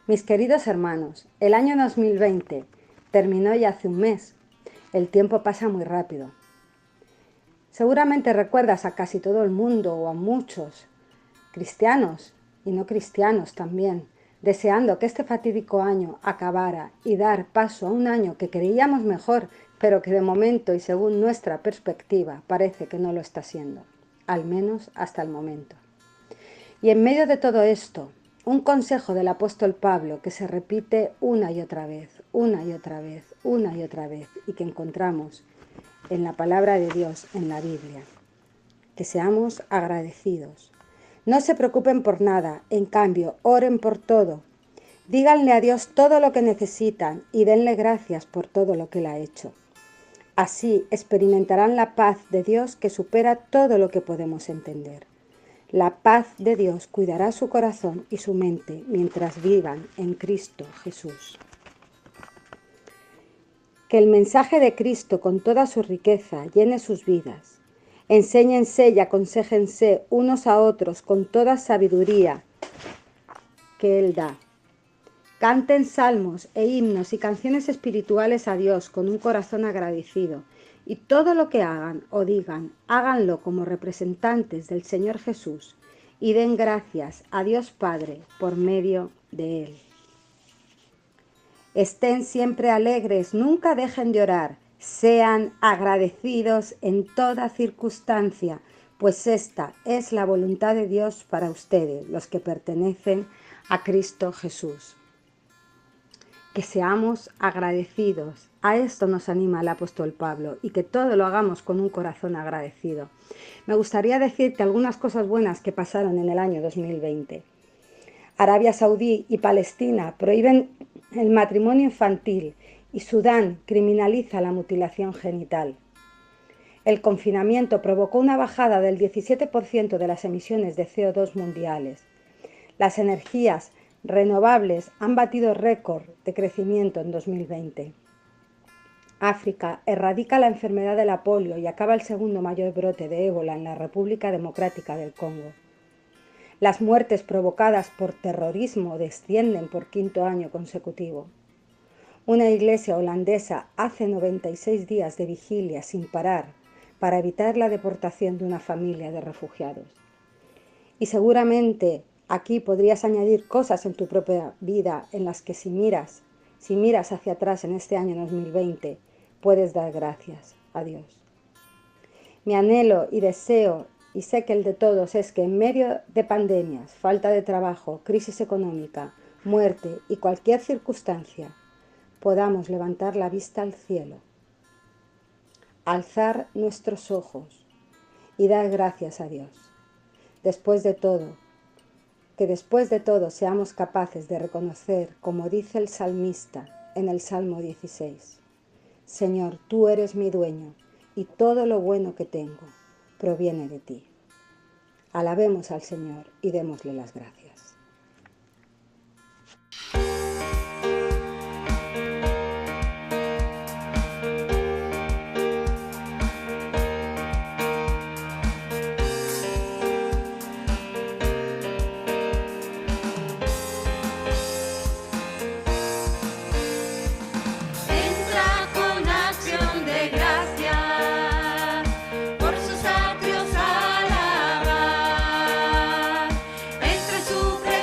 Mis queridos hermanos, el año 2020 terminó ya hace un mes. El tiempo pasa muy rápido. Seguramente recuerdas a casi todo el mundo o a muchos, cristianos y no cristianos también, deseando que este fatídico año acabara y dar paso a un año que creíamos mejor, pero que de momento y según nuestra perspectiva parece que no lo está siendo, al menos hasta el momento. Y en medio de todo esto, un consejo del apóstol Pablo que se repite una y otra vez, una y otra vez, una y otra vez, y que encontramos en la palabra de Dios, en la Biblia. Que seamos agradecidos. No se preocupen por nada, en cambio, oren por todo. Díganle a Dios todo lo que necesitan y denle gracias por todo lo que Él ha hecho. Así experimentarán la paz de Dios que supera todo lo que podemos entender. La paz de Dios cuidará su corazón y su mente mientras vivan en Cristo Jesús. Que el mensaje de Cristo con toda su riqueza llene sus vidas. Enséñense y aconséjense unos a otros con toda sabiduría que Él da. Canten salmos e himnos y canciones espirituales a Dios con un corazón agradecido. Y todo lo que hagan o digan, háganlo como representantes del Señor Jesús y den gracias a Dios Padre por medio de Él. Estén siempre alegres, nunca dejen de orar, sean agradecidos en toda circunstancia, pues esta es la voluntad de Dios para ustedes, los que pertenecen a Cristo Jesús. Que seamos agradecidos. A esto nos anima el apóstol Pablo y que todo lo hagamos con un corazón agradecido. Me gustaría decirte algunas cosas buenas que pasaron en el año 2020. Arabia Saudí y Palestina prohíben el matrimonio infantil y Sudán criminaliza la mutilación genital. El confinamiento provocó una bajada del 17% de las emisiones de CO2 mundiales. Las energías renovables han batido récord de crecimiento en 2020. África erradica la enfermedad de la polio y acaba el segundo mayor brote de ébola en la República Democrática del Congo. Las muertes provocadas por terrorismo descienden por quinto año consecutivo. Una iglesia holandesa hace 96 días de vigilia sin parar para evitar la deportación de una familia de refugiados. Y seguramente aquí podrías añadir cosas en tu propia vida en las que si miras hacia atrás en este año 2020, puedes dar gracias a Dios. Mi anhelo y deseo, y sé que el de todos, es que en medio de pandemias, falta de trabajo, crisis económica, muerte y cualquier circunstancia, podamos levantar la vista al cielo, alzar nuestros ojos y dar gracias a Dios. Después de todo seamos capaces de reconocer, como dice el salmista en el Salmo 16, Señor, tú eres mi dueño y todo lo bueno que tengo proviene de ti. Alabemos al Señor y démosle las gracias. Entra con acción de gracia, por sus atrios alabar, entre su presencia.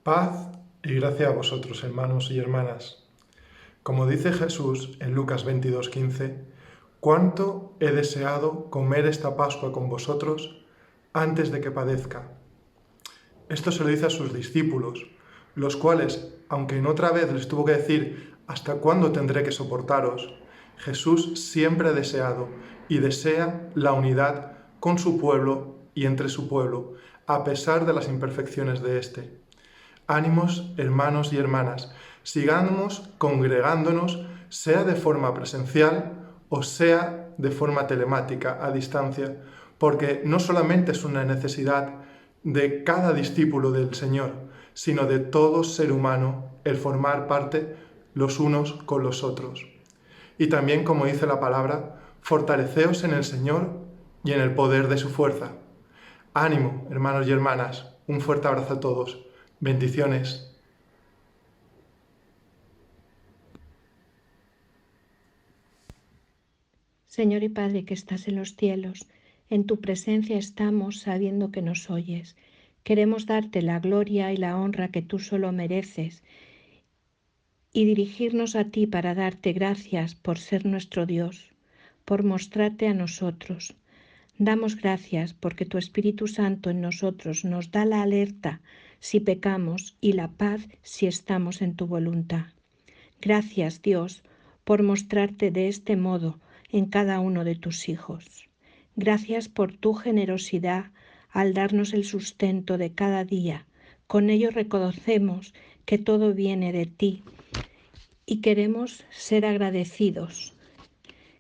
Paz y gracia a vosotros, hermanos y hermanas. Como dice Jesús en Lucas 22:15, cuánto he deseado comer esta Pascua con vosotros antes de que padezca. Esto se lo dice a sus discípulos, los cuales, aunque en otra vez les tuvo que decir ¿hasta cuándo tendré que soportaros?, Jesús siempre ha deseado y desea la unidad con su pueblo y entre su pueblo, a pesar de las imperfecciones de éste. Ánimos, hermanos y hermanas, sigamos congregándonos, sea de forma presencial o sea de forma telemática, a distancia, porque no solamente es una necesidad de cada discípulo del Señor, sino de todo ser humano el formar parte los unos con los otros. Y también, como dice la palabra, fortaleceos en el Señor y en el poder de su fuerza. Ánimo, hermanos y hermanas, un fuerte abrazo a todos. Bendiciones. Señor y Padre que estás en los cielos, en tu presencia estamos sabiendo que nos oyes. Queremos darte la gloria y la honra que tú solo mereces y dirigirnos a ti para darte gracias por ser nuestro Dios, por mostrarte a nosotros. Damos gracias porque tu Espíritu Santo en nosotros nos da la alerta si pecamos y la paz si estamos en tu voluntad. Gracias, Dios, por mostrarte de este modo en cada uno de tus hijos. Gracias por tu generosidad al darnos el sustento de cada día. Con ello reconocemos que todo viene de ti y queremos ser agradecidos.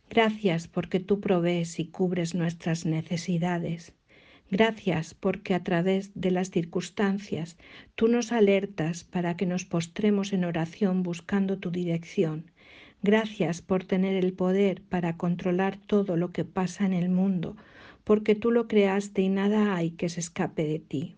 Gracias porque tú provees y cubres nuestras necesidades. Gracias porque a través de las circunstancias tú nos alertas para que nos postremos en oración buscando tu dirección. Gracias por tener el poder para controlar todo lo que pasa en el mundo, porque tú lo creaste y nada hay que se escape de ti.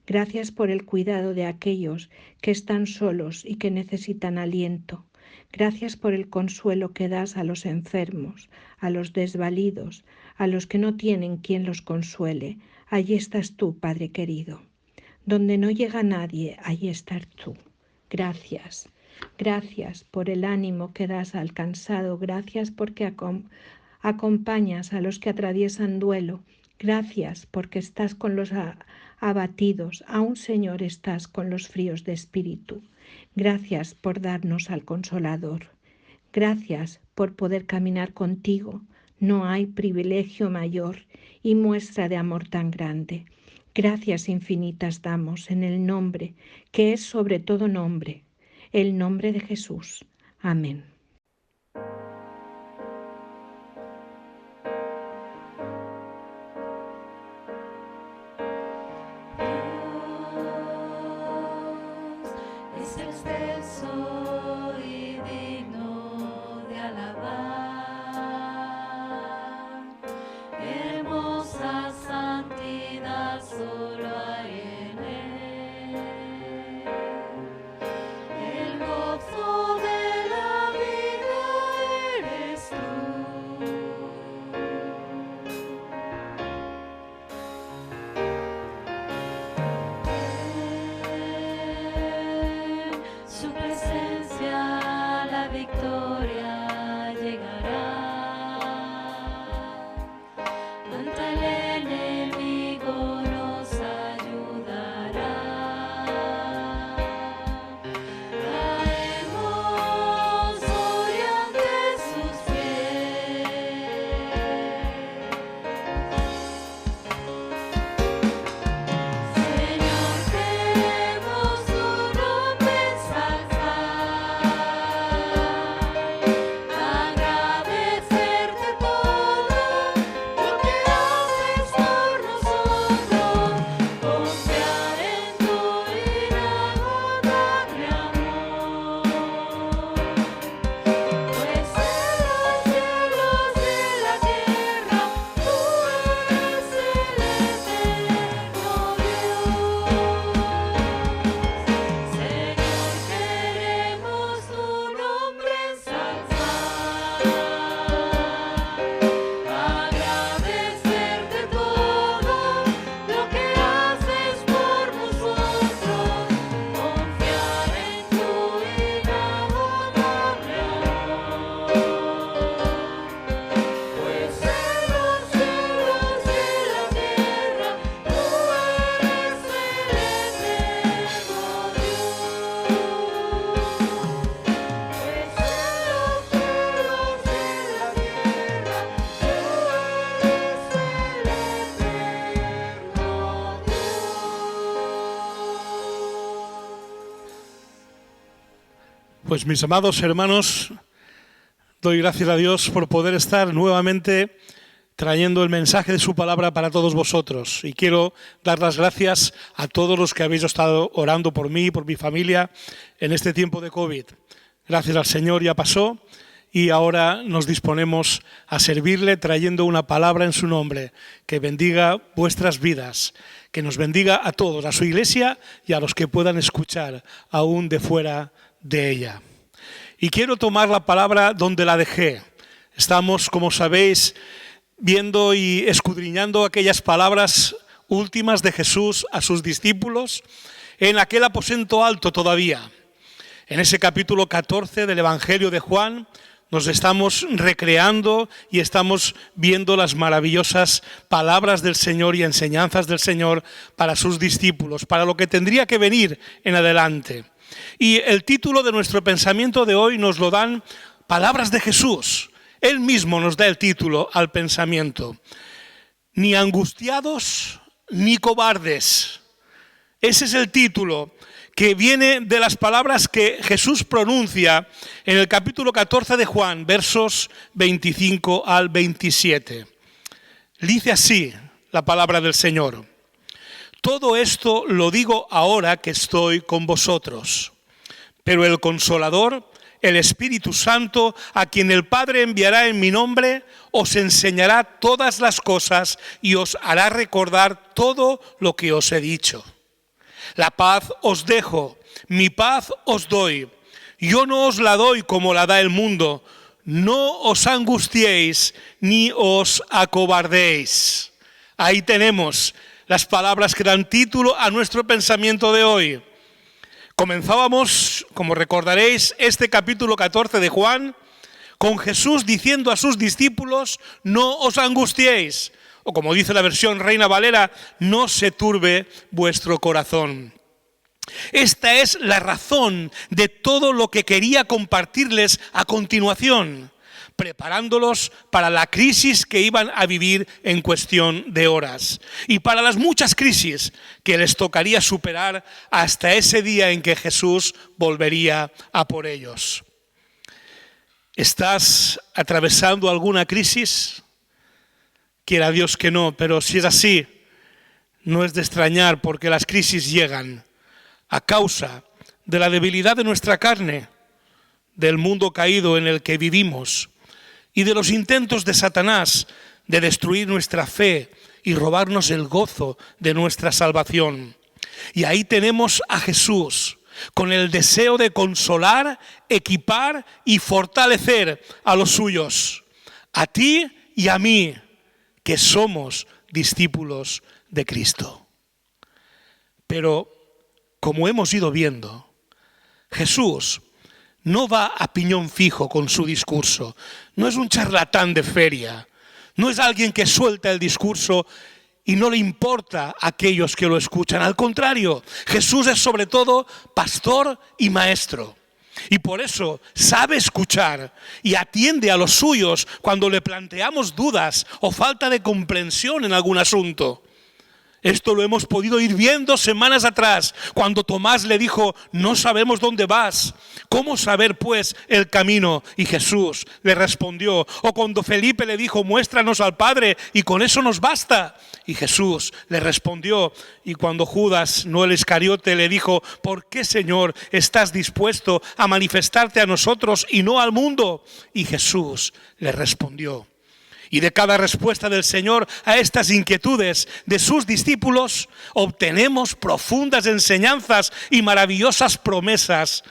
Gracias por el cuidado de aquellos que están solos y que necesitan aliento. Gracias por el consuelo que das a los enfermos, a los desvalidos, a los que no tienen quien los consuele. Allí estás tú, Padre querido. Donde no llega nadie, allí estás tú. Gracias. Gracias por el ánimo que das al cansado. Gracias porque acompañas a los que atraviesan duelo. Gracias porque estás con los abatidos. Aún, Señor, estás con los fríos de espíritu. Gracias por darnos al Consolador. Gracias por poder caminar contigo. No hay privilegio mayor y muestra de amor tan grande. Gracias infinitas damos en el nombre que es sobre todo nombre, el nombre de Jesús. Amén. Es excelso y digno de alabar. Hermosa santidad solo hay en él. El gozo de la vida eres tú. Su presencia la victoria llegará. Ante el enemigo nos ayudará. Caemos hoy ante sus pies. Señor, queremos tu nombre exaltar. Pues mis amados hermanos, doy gracias a Dios por poder estar nuevamente trayendo el mensaje de su palabra para todos vosotros. Y quiero dar las gracias a todos los que habéis estado orando por mí y por mi familia en este tiempo de COVID. Gracias al Señor ya pasó y ahora nos disponemos a servirle trayendo una palabra en su nombre que bendiga vuestras vidas, que nos bendiga a todos, a su iglesia y a los que puedan escuchar aún de fuera de ella. Y quiero tomar la palabra donde la dejé. Estamos, como sabéis, viendo y escudriñando aquellas palabras últimas de Jesús a sus discípulos en aquel aposento alto todavía. En ese capítulo 14 del Evangelio de Juan nos estamos recreando y estamos viendo las maravillosas palabras del Señor y enseñanzas del Señor para sus discípulos, para lo que tendría que venir en adelante. Y el título de nuestro pensamiento de hoy nos lo dan palabras de Jesús. Él mismo nos da el título al pensamiento. Ni angustiados ni cobardes. Ese es el título que viene de las palabras que Jesús pronuncia en el capítulo 14 de Juan, versos 25 al 27. Dice así la palabra del Señor. Todo esto lo digo ahora que estoy con vosotros, pero el Consolador, el Espíritu Santo, a quien el Padre enviará en mi nombre, os enseñará todas las cosas y os hará recordar todo lo que os he dicho. La paz os dejo, mi paz os doy. Yo no os la doy como la da el mundo. No os angustiéis ni os acobardéis. Ahí tenemos las palabras que dan título a nuestro pensamiento de hoy. Comenzábamos, como recordaréis, este capítulo 14 de Juan con Jesús diciendo a sus discípulos, no os angustiéis. O como dice la versión Reina Valera, no se turbe vuestro corazón. Esta es la razón de todo lo que quería compartirles a continuación, preparándolos para la crisis que iban a vivir en cuestión de horas y para las muchas crisis que les tocaría superar hasta ese día en que Jesús volvería a por ellos. ¿Estás atravesando alguna crisis? Quiera Dios que no, pero si es así, no es de extrañar porque las crisis llegan a causa de la debilidad de nuestra carne, del mundo caído en el que vivimos y de los intentos de Satanás de destruir nuestra fe y robarnos el gozo de nuestra salvación. Y ahí tenemos a Jesús con el deseo de consolar, equipar y fortalecer a los suyos, a ti y a mí, que somos discípulos de Cristo. Pero, como hemos ido viendo, Jesús no va a piñón fijo con su discurso. No es un charlatán de feria. No es alguien que suelta el discurso y no le importa a aquellos que lo escuchan. Al contrario, Jesús es sobre todo pastor y maestro. Y por eso sabe escuchar y atiende a los suyos cuando le planteamos dudas o falta de comprensión en algún asunto. Esto lo hemos podido ir viendo semanas atrás, cuando Tomás le dijo, no sabemos dónde vas, ¿cómo saber pues el camino? Y Jesús le respondió. O cuando Felipe le dijo, muéstranos al Padre y con eso nos basta. Y Jesús le respondió. Y cuando Judas, no el Iscariote, le dijo, ¿por qué, Señor, estás dispuesto a manifestarte a nosotros y no al mundo? Y Jesús le respondió. Y de cada respuesta del Señor a estas inquietudes de sus discípulos, obtenemos profundas enseñanzas y maravillosas promesas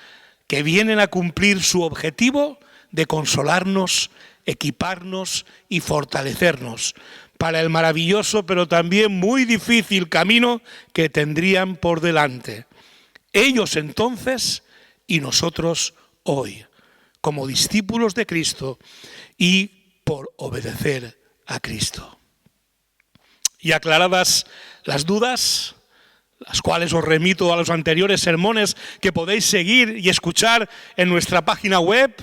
que vienen a cumplir su objetivo de consolarnos, equiparnos y fortalecernos para el maravilloso pero también muy difícil camino que tendrían por delante. Ellos entonces y nosotros hoy, como discípulos de Cristo y por obedecer a Cristo. Y aclaradas las dudas, las cuales os remito a los anteriores sermones que podéis seguir y escuchar en nuestra página web,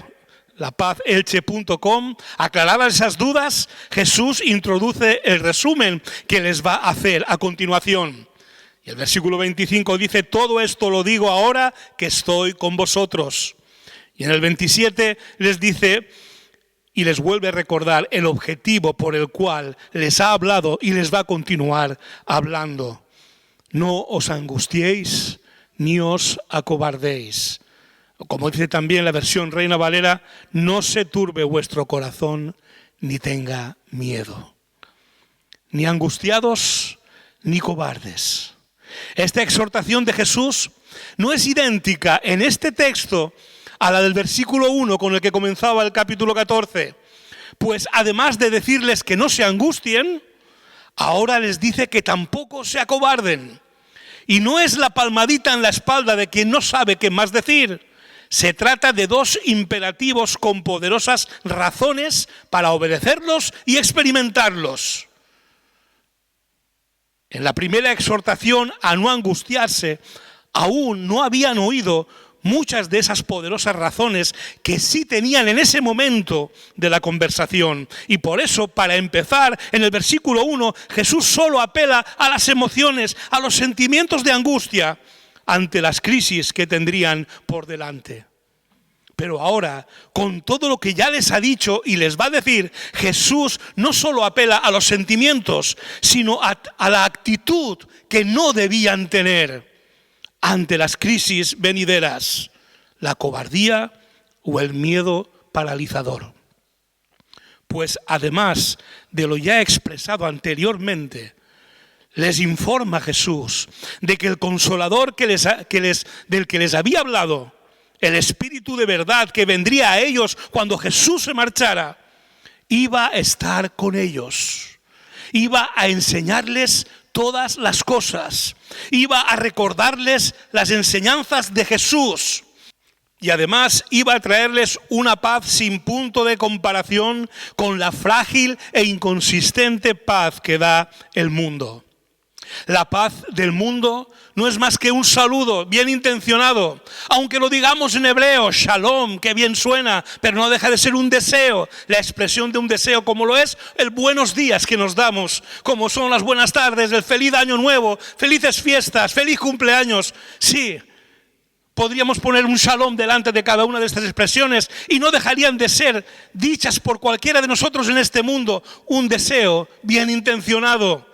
lapazelche.com, aclaradas esas dudas, Jesús introduce el resumen que les va a hacer a continuación. Y el versículo 25 dice, todo esto lo digo ahora que estoy con vosotros. Y en el 27 les dice y les vuelve a recordar el objetivo por el cual les ha hablado y les va a continuar hablando. No os angustiéis ni os acobardéis. Como dice también la versión Reina Valera, no se turbe vuestro corazón ni tenga miedo. Ni angustiados ni cobardes. Esta exhortación de Jesús no es idéntica en este texto a la del versículo 1 con el que comenzaba el capítulo 14. Pues además de decirles que no se angustien, ahora les dice que tampoco se acobarden. Y no es la palmadita en la espalda de quien no sabe qué más decir. Se trata de dos imperativos con poderosas razones para obedecerlos y experimentarlos. En la primera exhortación a no angustiarse, aún no habían oído muchas de esas poderosas razones que sí tenían en ese momento de la conversación. Y por eso, para empezar, en el versículo 1, Jesús solo apela a las emociones, a los sentimientos de angustia ante las crisis que tendrían por delante. Pero ahora, con todo lo que ya les ha dicho y les va a decir, Jesús no solo apela a los sentimientos, sino a la actitud que no debían tener ante las crisis venideras, la cobardía o el miedo paralizador. Pues además de lo ya expresado anteriormente, les informa Jesús de que el Consolador del que les había hablado, el Espíritu de verdad que vendría a ellos cuando Jesús se marchara, iba a estar con ellos, iba a enseñarles todas las cosas, iba a recordarles las enseñanzas de Jesús y además iba a traerles una paz sin punto de comparación con la frágil e inconsistente paz que da el mundo. La paz del mundo no es más que un saludo bien intencionado, aunque lo digamos en hebreo, shalom, que bien suena, pero no deja de ser un deseo, la expresión de un deseo como lo es el buenos días que nos damos, como son las buenas tardes, el feliz año nuevo, felices fiestas, feliz cumpleaños. Sí, podríamos poner un shalom delante de cada una de estas expresiones y no dejarían de ser dichas por cualquiera de nosotros en este mundo, un deseo bien intencionado.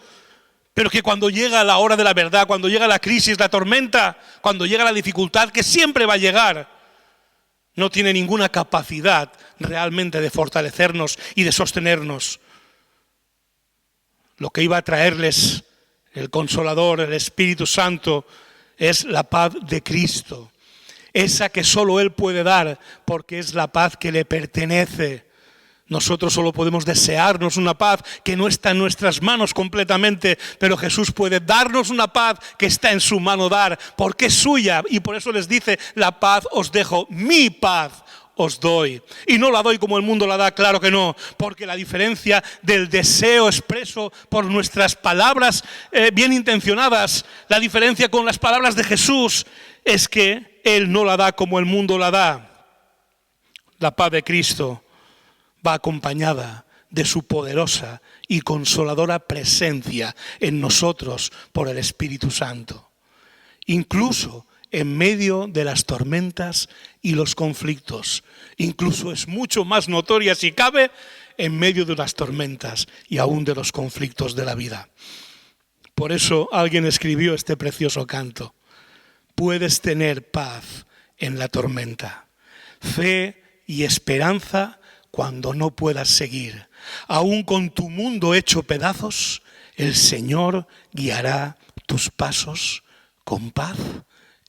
Pero que cuando llega la hora de la verdad, cuando llega la crisis, la tormenta, cuando llega la dificultad, que siempre va a llegar, no tiene ninguna capacidad realmente de fortalecernos y de sostenernos. Lo que iba a traerles el Consolador, el Espíritu Santo, es la paz de Cristo. Esa que solo Él puede dar, porque es la paz que le pertenece. Nosotros solo podemos desearnos una paz que no está en nuestras manos completamente, pero Jesús puede darnos una paz que está en su mano dar, porque es suya. Y por eso les dice, la paz os dejo, mi paz os doy. Y no la doy como el mundo la da, claro que no, porque la diferencia del deseo expreso por nuestras palabras bien intencionadas, la diferencia con las palabras de Jesús es que Él no la da como el mundo la da. La paz de Cristo va acompañada de su poderosa y consoladora presencia en nosotros por el Espíritu Santo. Incluso en medio de las tormentas y los conflictos. Incluso es mucho más notoria, si cabe, en medio de las tormentas y aún de los conflictos de la vida. Por eso alguien escribió este precioso canto. Puedes tener paz en la tormenta, fe y esperanza cuando no puedas seguir. Aún con tu mundo hecho pedazos, el Señor guiará tus pasos con paz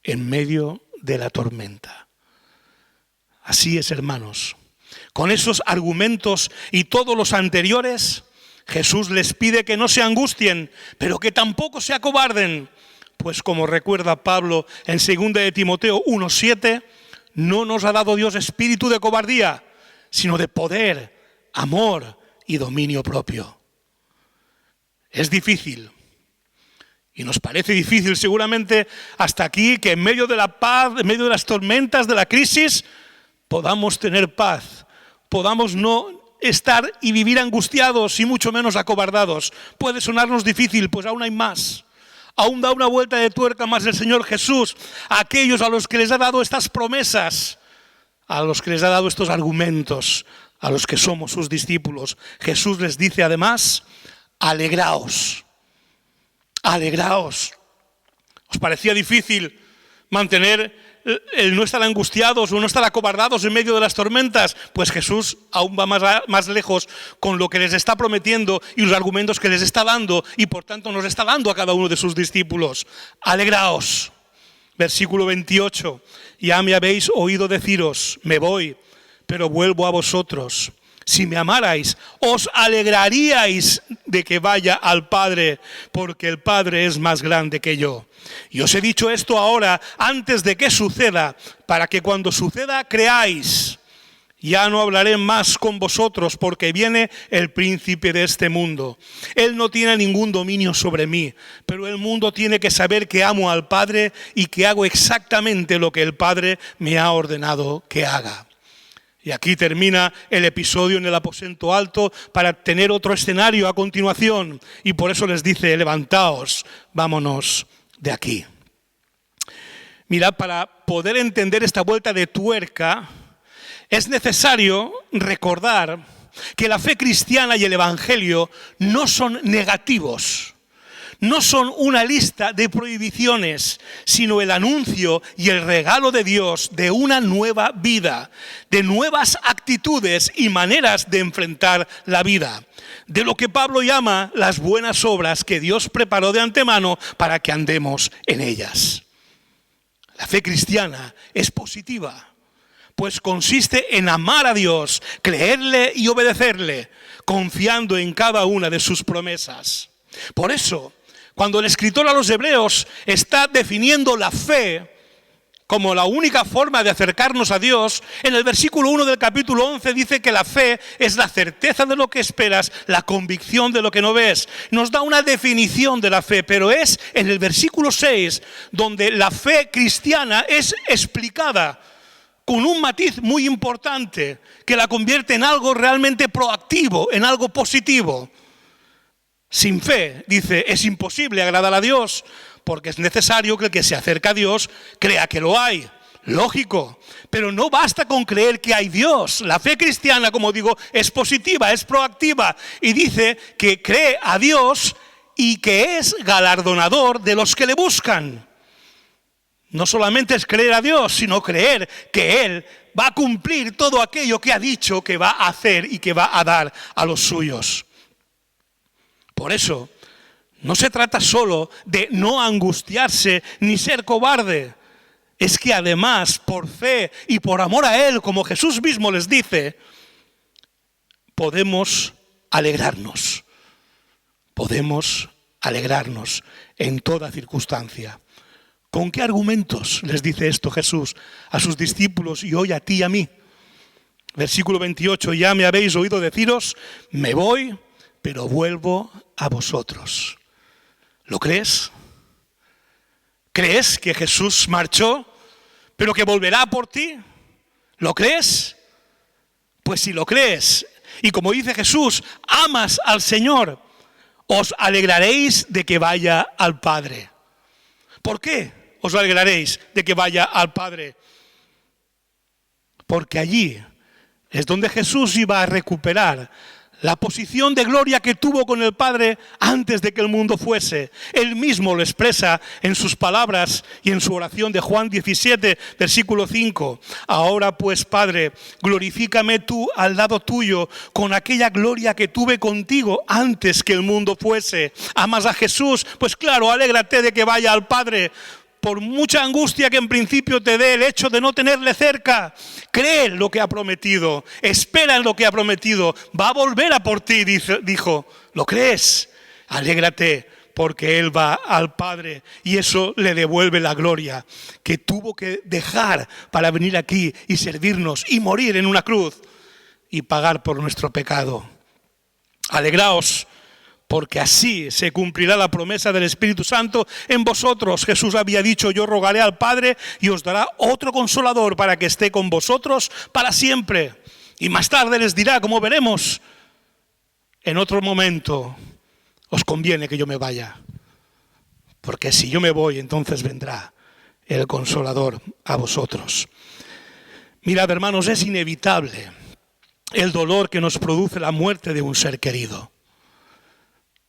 en medio de la tormenta. Así es, hermanos. Con esos argumentos y todos los anteriores, Jesús les pide que no se angustien, pero que tampoco se acobarden. Pues como recuerda Pablo en 2 de Timoteo 1:7, no nos ha dado Dios espíritu de cobardía, sino de poder, amor y dominio propio. Es difícil. Y nos parece difícil seguramente hasta aquí que en medio de la paz, en medio de las tormentas, de la crisis, podamos tener paz. Podamos no estar y vivir angustiados y mucho menos acobardados. Puede sonarnos difícil, pues aún hay más. Aún da una vuelta de tuerca más el Señor Jesús a aquellos a los que les ha dado estas promesas, a los que les ha dado estos argumentos, a los que somos sus discípulos, Jesús les dice además, alegraos, alegraos. ¿Os parecía difícil mantener el no estar angustiados o no estar acobardados en medio de las tormentas? Pues Jesús aún va más lejos con lo que les está prometiendo y los argumentos que les está dando, y por tanto nos está dando a cada uno de sus discípulos. Alegraos. Versículo 28. Ya me habéis oído deciros, me voy, pero vuelvo a vosotros. Si me amarais, os alegraríais de que vaya al Padre, porque el Padre es más grande que yo. Y os he dicho esto ahora, antes de que suceda, para que cuando suceda creáis. Ya no hablaré más con vosotros, porque viene el príncipe de este mundo. Él no tiene ningún dominio sobre mí, pero el mundo tiene que saber que amo al Padre y que hago exactamente lo que el Padre me ha ordenado que haga. Y aquí termina el episodio en el aposento alto para tener otro escenario a continuación. Y por eso les dice, levantaos, vámonos de aquí. Mirad, para poder entender esta vuelta de tuerca, es necesario recordar que la fe cristiana y el Evangelio no son negativos. No son una lista de prohibiciones, sino el anuncio y el regalo de Dios de una nueva vida, de nuevas actitudes y maneras de enfrentar la vida, de lo que Pablo llama las buenas obras que Dios preparó de antemano para que andemos en ellas. La fe cristiana es positiva, pues consiste en amar a Dios, creerle y obedecerle, confiando en cada una de sus promesas. Por eso, cuando el escritor a los Hebreos está definiendo la fe como la única forma de acercarnos a Dios, en el versículo 1 del capítulo 11 dice que la fe es la certeza de lo que esperas, la convicción de lo que no ves. Nos da una definición de la fe, pero es en el versículo 6 donde la fe cristiana es explicada con un matiz muy importante que la convierte en algo realmente proactivo, en algo positivo. Sin fe, dice, es imposible agradar a Dios, porque es necesario que el que se acerca a Dios crea que lo hay. Lógico, pero no basta con creer que hay Dios. La fe cristiana, como digo, es positiva, es proactiva, y dice que cree a Dios y que es galardonador de los que le buscan. No solamente es creer a Dios, sino creer que Él va a cumplir todo aquello que ha dicho que va a hacer y que va a dar a los suyos. Por eso, no se trata solo de no angustiarse ni ser cobarde. Es que además, por fe y por amor a Él, como Jesús mismo les dice, podemos alegrarnos. Podemos alegrarnos en toda circunstancia. ¿Con qué argumentos les dice esto Jesús a sus discípulos y hoy a ti y a mí? Versículo 28, ya me habéis oído deciros, me voy, pero vuelvo a vosotros. ¿Lo crees? ¿Crees que Jesús marchó, pero que volverá por ti? ¿Lo crees? Pues si lo crees, y como dice Jesús, amas al Señor, os alegraréis de que vaya al Padre. ¿Por qué os alegraréis de que vaya al Padre? Porque allí es donde Jesús iba a recuperar la posición de gloria que tuvo con el Padre antes de que el mundo fuese. Él mismo lo expresa en sus palabras y en su oración de Juan 17, versículo 5. Ahora pues, Padre, glorifícame tú al lado tuyo con aquella gloria que tuve contigo antes que el mundo fuese. ¿Amas a Jesús? Pues claro, alégrate de que vaya al Padre. Por mucha angustia que en principio te dé el hecho de no tenerle cerca, cree en lo que ha prometido, espera en lo que ha prometido, va a volver a por ti, dijo. ¿Lo crees? Alégrate porque Él va al Padre y eso le devuelve la gloria que tuvo que dejar para venir aquí y servirnos y morir en una cruz y pagar por nuestro pecado. Alegraos, porque así se cumplirá la promesa del Espíritu Santo en vosotros. Jesús había dicho, yo rogaré al Padre y os dará otro consolador para que esté con vosotros para siempre. Y más tarde les dirá, como veremos, en otro momento, os conviene que yo me vaya. Porque si yo me voy, entonces vendrá el consolador a vosotros. Mirad, hermanos, es inevitable el dolor que nos produce la muerte de un ser querido.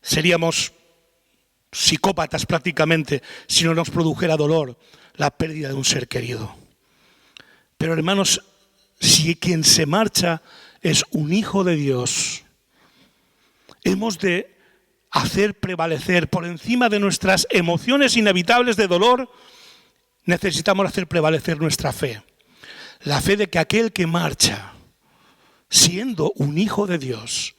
Seríamos psicópatas prácticamente si no nos produjera dolor la pérdida de un ser querido. Pero, hermanos, si quien se marcha es un hijo de Dios, hemos de hacer prevalecer por encima de nuestras emociones inevitables de dolor, necesitamos hacer prevalecer nuestra fe. La fe de que aquel que marcha, siendo un hijo de Dios,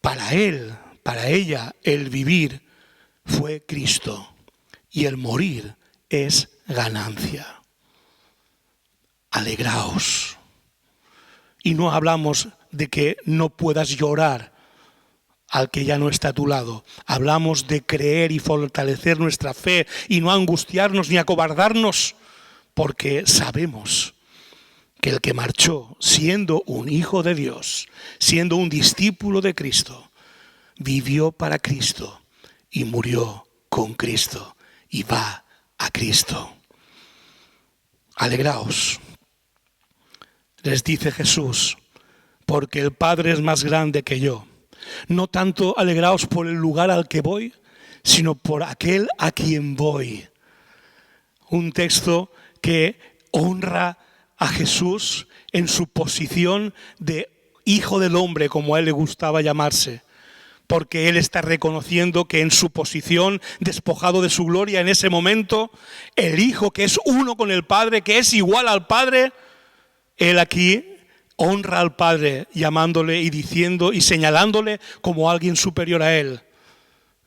para él, para ella, el vivir fue Cristo y el morir es ganancia. Alegraos. Y no hablamos de que no puedas llorar al que ya no está a tu lado. Hablamos de creer y fortalecer nuestra fe y no angustiarnos ni acobardarnos, porque sabemos que el que marchó siendo un hijo de Dios, siendo un discípulo de Cristo, vivió para Cristo y murió con Cristo y va a Cristo. Alegraos, les dice Jesús, porque el Padre es más grande que yo. No tanto alegraos por el lugar al que voy, sino por aquel a quien voy. Un texto que honra a Jesús en su posición de hijo del hombre, como a él le gustaba llamarse, porque él está reconociendo que en su posición, despojado de su gloria en ese momento, el Hijo que es uno con el Padre, que es igual al Padre, él aquí honra al Padre llamándole y diciendo y señalándole como alguien superior a él.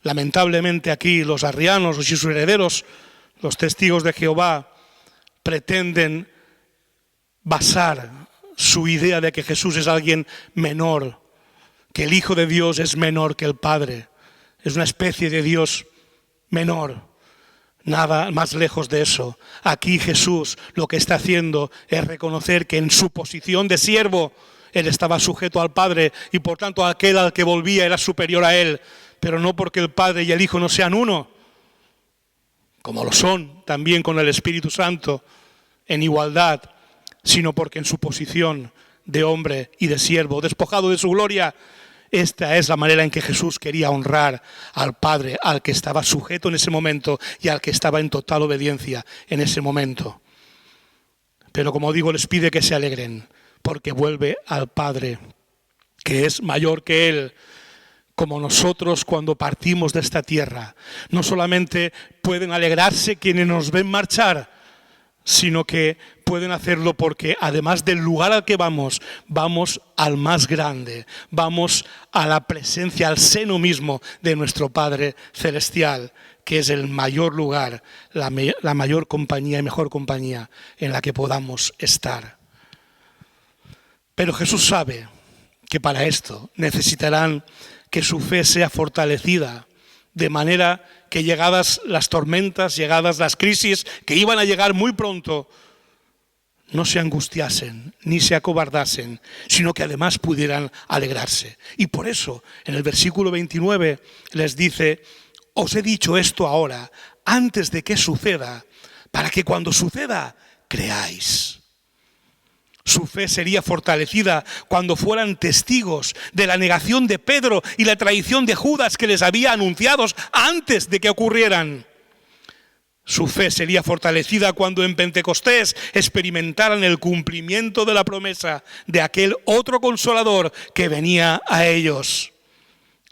Lamentablemente aquí los arrianos y sus herederos, los testigos de Jehová, pretenden basar su idea de que Jesús es alguien menor, que el Hijo de Dios es menor que el Padre, es una especie de Dios menor. Nada más lejos de eso. Aquí Jesús lo que está haciendo es reconocer que en su posición de siervo él estaba sujeto al Padre y por tanto aquel al que volvía era superior a él, pero no porque el Padre y el Hijo no sean uno, como lo son también con el Espíritu Santo en igualdad, sino porque en su posición de hombre y de siervo, despojado de su gloria, esta es la manera en que Jesús quería honrar al Padre, al que estaba sujeto en ese momento y al que estaba en total obediencia en ese momento. Pero como digo, les pide que se alegren, porque vuelve al Padre, que es mayor que él. Como nosotros cuando partimos de esta tierra, no solamente pueden alegrarse quienes nos ven marchar, sino que pueden hacerlo porque además del lugar al que vamos, vamos al más grande, vamos a la presencia, al seno mismo de nuestro Padre Celestial, que es el mayor lugar, la mayor compañía y mejor compañía en la que podamos estar. Pero Jesús sabe que para esto necesitarán que su fe sea fortalecida, de manera que llegadas las tormentas, llegadas las crisis, que iban a llegar muy pronto, no se angustiasen ni se acobardasen, sino que además pudieran alegrarse. Y por eso, en el versículo 29 les dice: os he dicho esto ahora, antes de que suceda, para que cuando suceda, creáis. Su fe sería fortalecida cuando fueran testigos de la negación de Pedro y la traición de Judas que les había anunciado antes de que ocurrieran. Su fe sería fortalecida cuando en Pentecostés experimentaran el cumplimiento de la promesa de aquel otro Consolador que venía a ellos.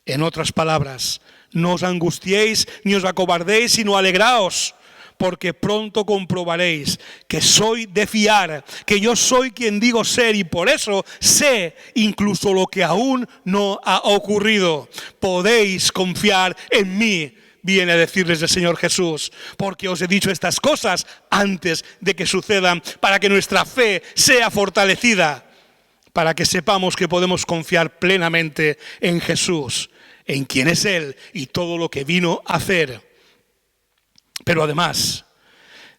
En otras palabras, no os angustiéis ni os acobardéis, sino alegraos, porque pronto comprobaréis que soy de fiar, que yo soy quien digo ser y por eso sé incluso lo que aún no ha ocurrido. Podéis confiar en mí, viene a decirles el Señor Jesús, porque os he dicho estas cosas antes de que sucedan, para que nuestra fe sea fortalecida, para que sepamos que podemos confiar plenamente en Jesús, en quien es Él y todo lo que vino a hacer. Pero además,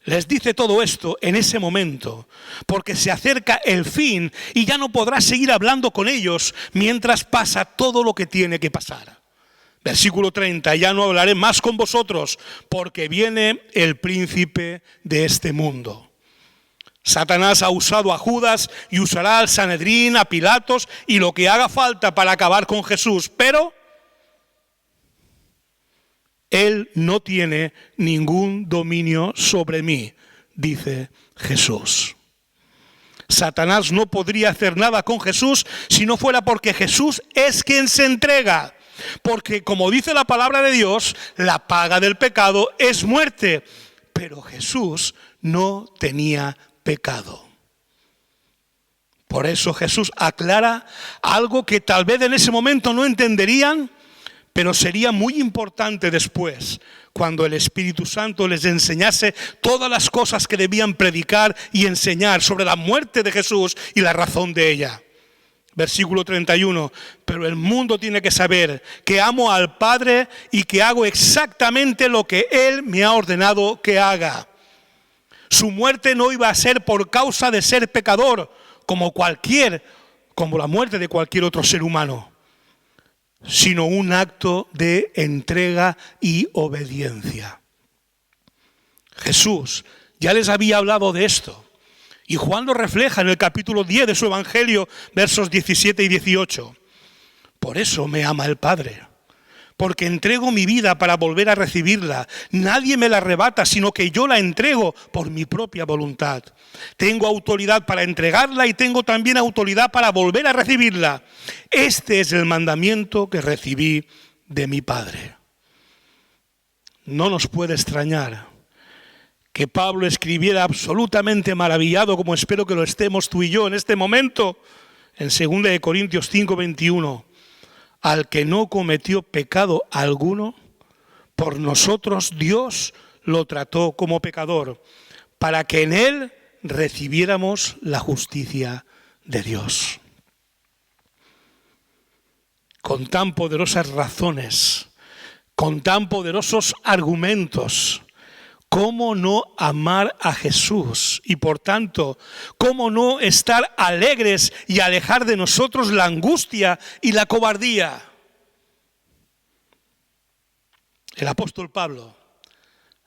les dice todo esto en ese momento, porque se acerca el fin y ya no podrá seguir hablando con ellos mientras pasa todo lo que tiene que pasar. Versículo 30, ya no hablaré más con vosotros, porque viene el príncipe de este mundo. Satanás ha usado a Judas y usará al Sanedrín, a Pilatos y lo que haga falta para acabar con Jesús, pero Él no tiene ningún dominio sobre mí, dice Jesús. Satanás no podría hacer nada con Jesús si no fuera porque Jesús es quien se entrega. Porque como dice la palabra de Dios, la paga del pecado es muerte. Pero Jesús no tenía pecado. Por eso Jesús aclara algo que tal vez en ese momento no entenderían, pero sería muy importante después, cuando el Espíritu Santo les enseñase todas las cosas que debían predicar y enseñar sobre la muerte de Jesús y la razón de ella. Versículo 31, pero el mundo tiene que saber que amo al Padre y que hago exactamente lo que Él me ha ordenado que haga. Su muerte no iba a ser por causa de ser pecador, como la muerte de cualquier otro ser humano, sino un acto de entrega y obediencia. Jesús ya les había hablado de esto, y Juan lo refleja en el capítulo 10 de su Evangelio, versos 17 y 18. Por eso me ama el Padre, porque entrego mi vida para volver a recibirla. Nadie me la arrebata, sino que yo la entrego por mi propia voluntad. Tengo autoridad para entregarla y tengo también autoridad para volver a recibirla. Este es el mandamiento que recibí de mi Padre. No nos puede extrañar que Pablo escribiera absolutamente maravillado, como espero que lo estemos tú y yo en este momento, en 2 Corintios 5:21. Al que no cometió pecado alguno, por nosotros Dios lo trató como pecador, para que en él recibiéramos la justicia de Dios. Con tan poderosas razones, con tan poderosos argumentos, ¿cómo no amar a Jesús? Y por tanto, ¿cómo no estar alegres y alejar de nosotros la angustia y la cobardía? El apóstol Pablo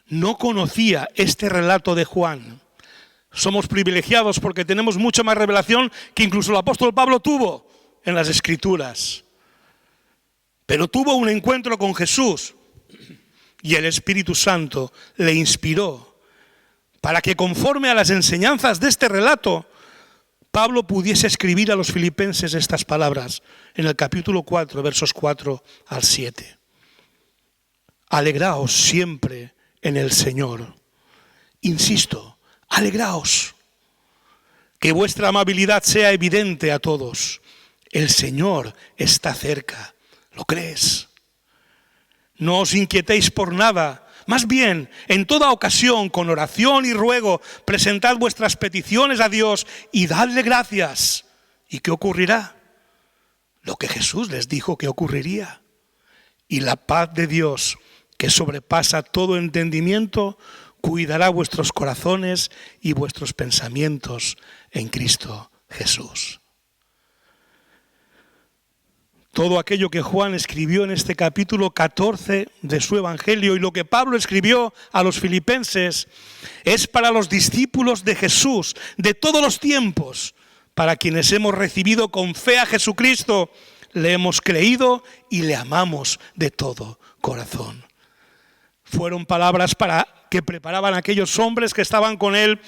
no conocía este relato de Juan. Somos privilegiados porque tenemos mucha más revelación que incluso el apóstol Pablo tuvo en las Escrituras. Pero tuvo un encuentro con Jesús. Y el Espíritu Santo le inspiró para que conforme a las enseñanzas de este relato, Pablo pudiese escribir a los filipenses estas palabras en el capítulo 4, versos 4 al 7. Alegraos siempre en el Señor. Insisto, alegraos. Que vuestra amabilidad sea evidente a todos. El Señor está cerca. ¿Lo crees? No os inquietéis por nada, más bien, en toda ocasión, con oración y ruego, presentad vuestras peticiones a Dios y dadle gracias. ¿Y qué ocurrirá? Lo que Jesús les dijo que ocurriría. Y la paz de Dios, que sobrepasa todo entendimiento, cuidará vuestros corazones y vuestros pensamientos en Cristo Jesús. Todo aquello que Juan escribió en este capítulo 14 de su Evangelio y lo que Pablo escribió a los filipenses es para los discípulos de Jesús de todos los tiempos, para quienes hemos recibido con fe a Jesucristo, le hemos creído y le amamos de todo corazón. Fueron palabras que preparaban a aquellos hombres que estaban con él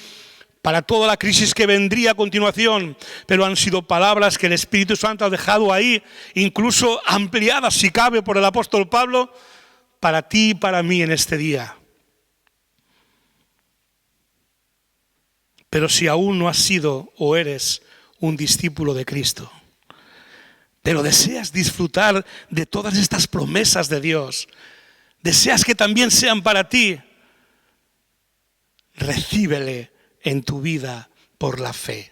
para toda la crisis que vendría a continuación, pero han sido palabras que el Espíritu Santo ha dejado ahí, incluso ampliadas si cabe por el apóstol Pablo, para ti y para mí en este día. Pero si aún no has sido o eres un discípulo de Cristo, pero deseas disfrutar de todas estas promesas de Dios, deseas que también sean para ti, recíbele en tu vida por la fe.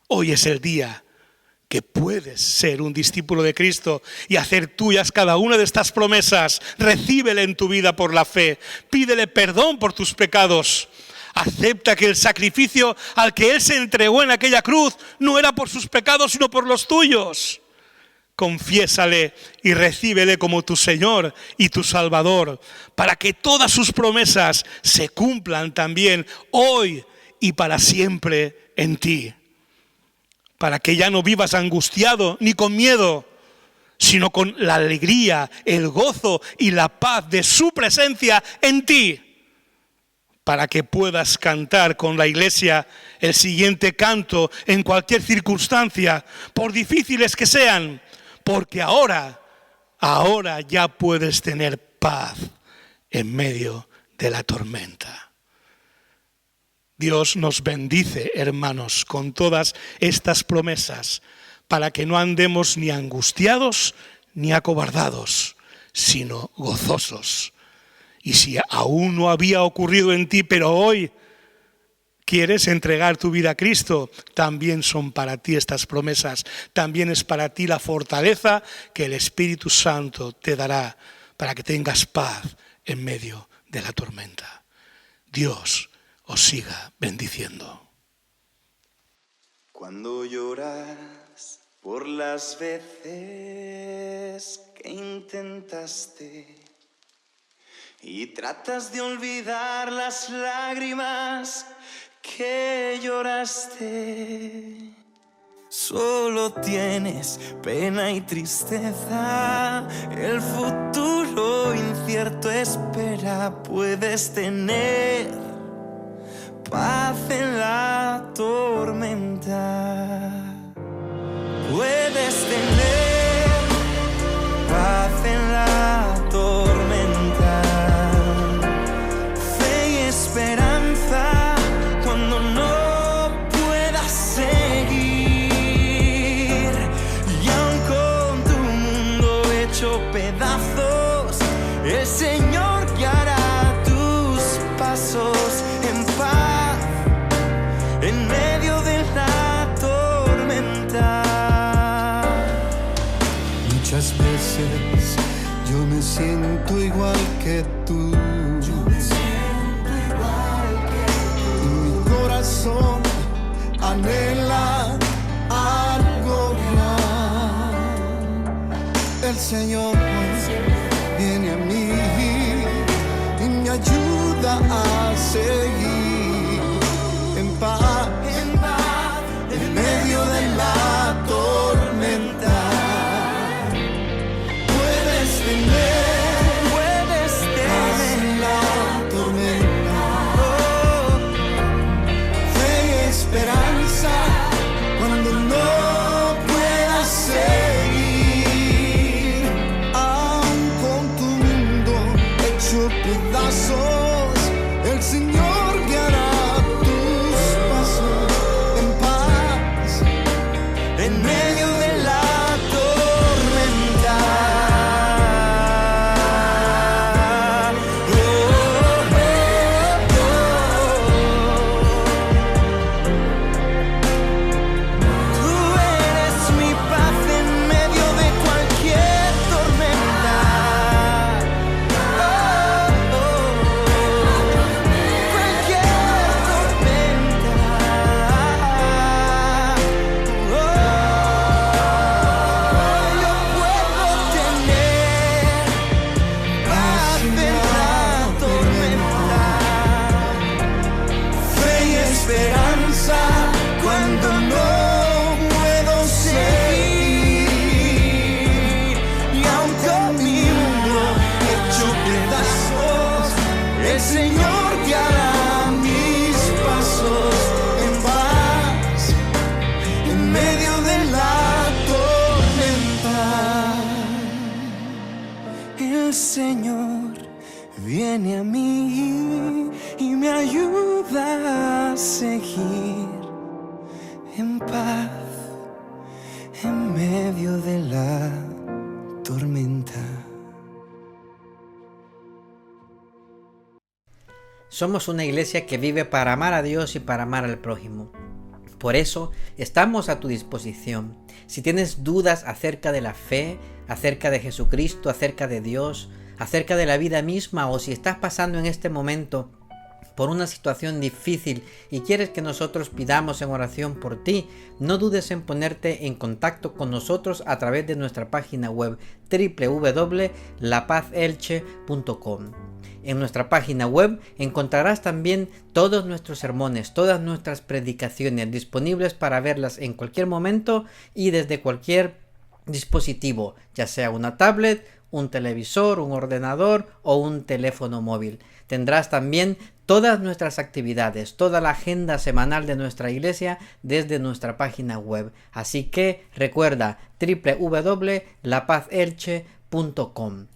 Hoy es el día que puedes ser un discípulo de Cristo y hacer tuyas cada una de estas promesas. Recíbele en tu vida por la fe. Pídele perdón por tus pecados. Acepta que el sacrificio al que Él se entregó en aquella cruz no era por sus pecados, sino por los tuyos. Confiésale y recíbele como tu Señor y tu Salvador, para que todas sus promesas se cumplan también hoy y para siempre en ti, para que ya no vivas angustiado ni con miedo, sino con la alegría, el gozo y la paz de su presencia en ti, para que puedas cantar con la iglesia el siguiente canto en cualquier circunstancia, por difíciles que sean, porque ahora ya puedes tener paz en medio de la tormenta. Dios nos bendice, hermanos, con todas estas promesas, para que no andemos ni angustiados ni acobardados, sino gozosos. Y si aún no había ocurrido en ti, pero hoy quieres entregar tu vida a Cristo, también son para ti estas promesas. También es para ti la fortaleza que el Espíritu Santo te dará para que tengas paz en medio de la tormenta. Dios os siga bendiciendo. Cuando lloras por las veces que intentaste y tratas de olvidar las lágrimas que lloraste, solo tienes pena y tristeza, el futuro incierto espera, puedes tener paz en la tormenta, puedes tener paz en la tormenta, fe y esperanza cuando no puedas seguir, y aun con tu mundo hecho pedazos, el Señor guiará tus pasos en paz en medio de la tormenta. Muchas veces yo me siento igual que tú. Y mi corazón anhela algo más. El Señor viene a mí y me ayuda a seguir en paz en medio de la tormenta. Puedes tener paz en la tormenta, fe y esperanza cuando no puedas seguir, aun con tu mundo hecho pedazos, el Señor guiará tus pasos en paz en medio de la tormenta. Tú eres mi paz en medio de cualquier tormenta. Cualquier tormenta. Yo puedo tener paz en la tormenta, fe y esperanza cuando no puedo seguir, y aun con mi mundo hecho pedazos, el Señor guiará mis pasos en paz en medio de la tormenta. El Señor viene a mí y me ayuda a seguir en paz en medio de la tormenta. Somos una iglesia que vive para amar a Dios y para amar al prójimo. Por eso estamos a tu disposición. Si tienes dudas acerca de la fe, acerca de Jesucristo, acerca de Dios, acerca de la vida misma, o si estás pasando en este momento por una situación difícil y quieres que nosotros pidamos en oración por ti, no dudes en ponerte en contacto con nosotros a través de nuestra página web www.lapazelche.com. En nuestra página web encontrarás también todos nuestros sermones, todas nuestras predicaciones disponibles para verlas en cualquier momento y desde cualquier dispositivo, ya sea una tablet, un televisor, un ordenador o un teléfono móvil. Tendrás también todas nuestras actividades, toda la agenda semanal de nuestra iglesia desde nuestra página web. Así que recuerda www.lapazelche.com.